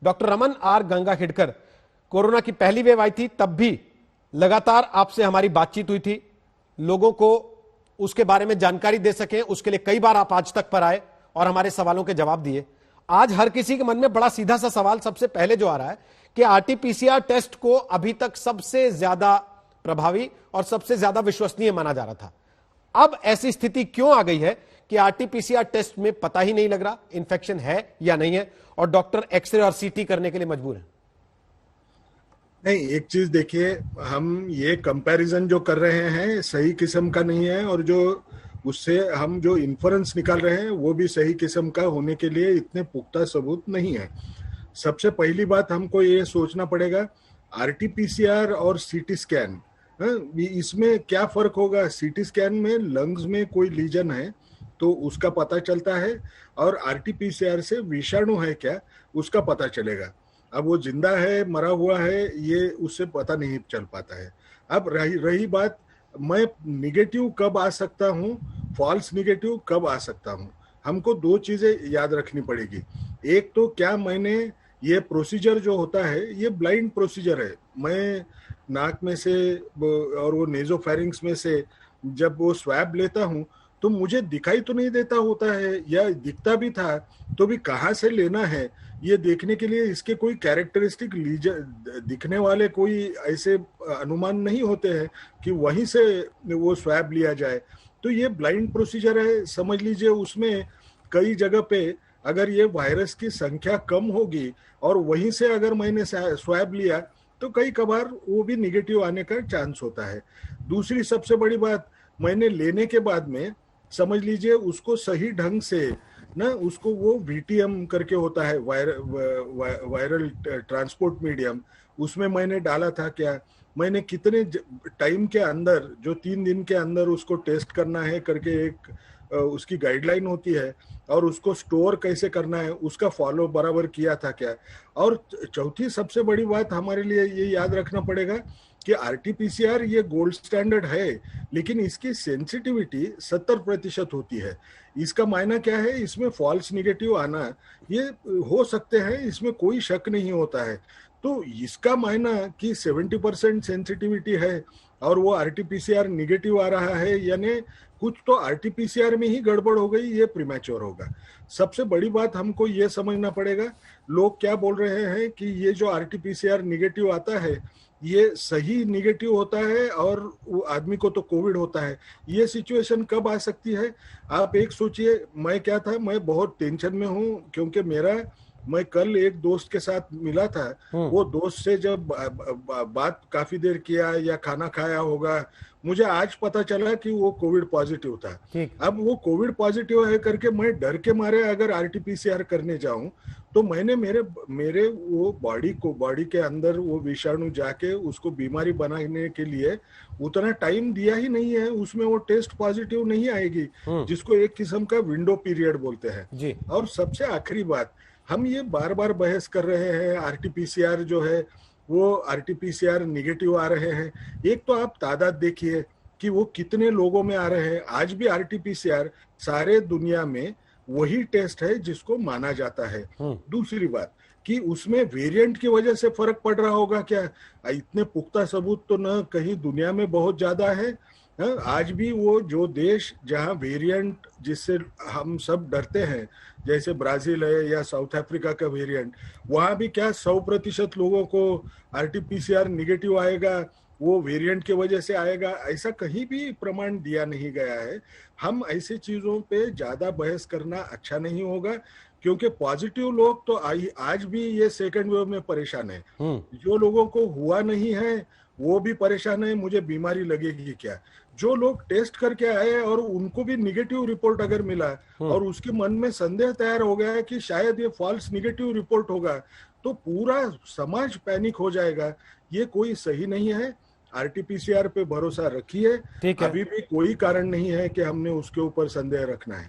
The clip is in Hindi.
Doctor Raman R Gangakhedkar, corona की पहली वेव आई थी तब भी लगातार आपसे हमारी बातचीत हुई थी, लोगों को उसके बारे में जानकारी दे सकें उसके लिए कई बार आप आज तक पर आए और हमारे सवालों के जवाब दिए। आज हर किसी के मन में बड़ा सीधा सा सवाल सबसे पहले जो आ रहा है कि आरटीपीसीआर टेस्ट को अभी तक सबसे ज्यादा प्रभावी और सबसे ज्यादा विश्वसनीय माना जा रहा था। अब ऐसी स्थिति क्यों आ गई है कि आरटीपीसीआर टेस्ट में पता ही नहीं लग रहा इंफेक्शन है या नहीं है और डॉक्टर एक्सरे और सीटी करने के लिए मजबूर हैं? नहीं, एक चीज देखिए, हम ये कंपैरिजन जो कर रहे हैं सही किस्म का नहीं है, और जो उससे हम जो इन्फरेंस निकाल रहे हैं वो भी सही किस्म का होने के लिए इतने पुख्ता सबूत नहीं है। सबसे पहली बात हमको ये सोचना पड़ेगा, आरटीपीसीआर और सीटी स्कैन, इसमें क्या फर्क होगा? सीटी स्कैन में लंग्स में कोई लीजन है तो उसका पता चलता है, और आरटीपीसीआर से विषाणु है क्या उसका पता चलेगा। अब वो जिंदा है मरा हुआ है ये उससे पता नहीं चल पाता है। अब रही बात, मैं निगेटिव कब आ सकता हूँ, फॉल्स निगेटिव कब आ सकता हूँ, हमको दो चीजें याद रखनी पड़ेगी। एक तो क्या मैंने ये प्रोसीजर जो होता है ये ब्लाइंड प्रोसीजर है, मैं नाक में से और वो नेजोफेरिंग्स में से जब वो स्वैब लेता हूँ तो मुझे दिखाई तो नहीं देता होता है, या दिखता भी था तो भी कहाँ से लेना है ये देखने के लिए इसके कोई कैरेक्टरिस्टिक दिखने वाले कोई ऐसे अनुमान नहीं होते हैं कि वहीं से वो स्वैब लिया जाए। तो ये ब्लाइंड प्रोसीजर है, समझ लीजिए। उसमें कई जगह पे अगर ये वायरस की संख्या कम होगी और वहीं से अगर मैंने स्वैब लिया तो कई कबार वो भी निगेटिव आने का चांस होता है। दूसरी सबसे बड़ी बात, मैंने लेने के बाद में समझ लीजिए उसको सही ढंग से ना, उसको वो वीटीएम करके होता है, वायरल ट्रांसपोर्ट मीडियम, उसमें मैंने डाला था क्या, मैंने कितने टाइम के अंदर, जो 3 दिन के अंदर उसको टेस्ट करना है करके एक उसकी गाइडलाइन होती है, और उसको स्टोर कैसे करना है उसका फॉलो बराबर किया था क्या। और चौथी सबसे बड़ी बात हमारे लिए ये याद रखना पड़ेगा कि आरटीपीसीआर ये गोल्ड स्टैंडर्ड है, लेकिन इसकी सेंसिटिविटी 70% होती है। इसका मायना क्या है, इसमें फॉल्स निगेटिव आना ये हो सकते हैं, इसमें कोई शक नहीं होता है। तो इसका मायना कि 70% सेंसिटिविटी है और वो आरटीपीसीआर निगेटिव आ रहा है, यानी कुछ तो आरटीपीसीआर में ही गड़बड़ हो गई, ये प्रीमैच्योर होगा। सबसे बड़ी बात हमको ये समझना पड़ेगा, लोग क्या बोल रहे हैं कि ये जो आरटीपीसीआर निगेटिव आता है ये सही निगेटिव होता है और वो आदमी को तो कोविड होता है। ये सिचुएशन कब आ सकती है? आप एक सोचिए, मैं क्या था, मैं बहुत टेंशन में हूँ क्योंकि मैं कल एक दोस्त के साथ मिला था, वो दोस्त से जब बात काफी देर किया या खाना खाया होगा, मुझे आज पता चला कि वो कोविड पॉजिटिव था। अब वो कोविड पॉजिटिव है करके मैं डर के मारे अगर आरटीपीसीआर करने जाऊं तो मैंने मेरे वो बॉडी के अंदर वो विषाणु जाके उसको बीमारी बनाने के लिए उतना टाइम दिया ही नहीं है, उसमें वो टेस्ट पॉजिटिव नहीं आएगी, जिसको एक किस्म का विंडो पीरियड बोलते हैं। और सबसे आखिरी बात, हम ये बार बार बहस कर रहे हैं आरटीपीसीआर जो है वो आरटीपीसीआर निगेटिव आ रहे हैं। एक तो आप तादाद देखिए कि वो कितने लोगों में आ रहे हैं। आज भी आरटीपीसीआर सारे दुनिया में वही टेस्ट है जिसको माना जाता है। दूसरी बात कि उसमें वेरिएंट की वजह से फर्क पड़ रहा होगा क्या, इतने पुख्ता सबूत तो न कहीं दुनिया में बहुत ज्यादा है। आज भी वो जो देश जहां वेरिएंट जिससे हम सब डरते हैं, जैसे ब्राजील है या साउथ अफ्रीका का वेरिएंट, वहां भी क्या 100% लोगों को आरटीपीसीआर निगेटिव आएगा, वो वेरिएंट की वजह से आएगा, ऐसा कहीं भी प्रमाण दिया नहीं गया है। हम ऐसी चीजों पे ज्यादा बहस करना अच्छा नहीं होगा, क्योंकि पॉजिटिव लोग तो आज भी ये सेकंड वेव में परेशान है। जो लोगों को हुआ नहीं है वो भी परेशान है, मुझे बीमारी लगेगी क्या। जो लोग टेस्ट करके आए और उनको भी निगेटिव रिपोर्ट अगर मिला और उसके मन में संदेह तैयार हो गया है कि शायद ये फॉल्स निगेटिव रिपोर्ट होगा, तो पूरा समाज पैनिक हो जाएगा। ये कोई सही नहीं है। आरटीपीसीआर पे भरोसा रखिए, अभी भी कोई कारण नहीं है कि हमने उसके ऊपर संदेह रखना है।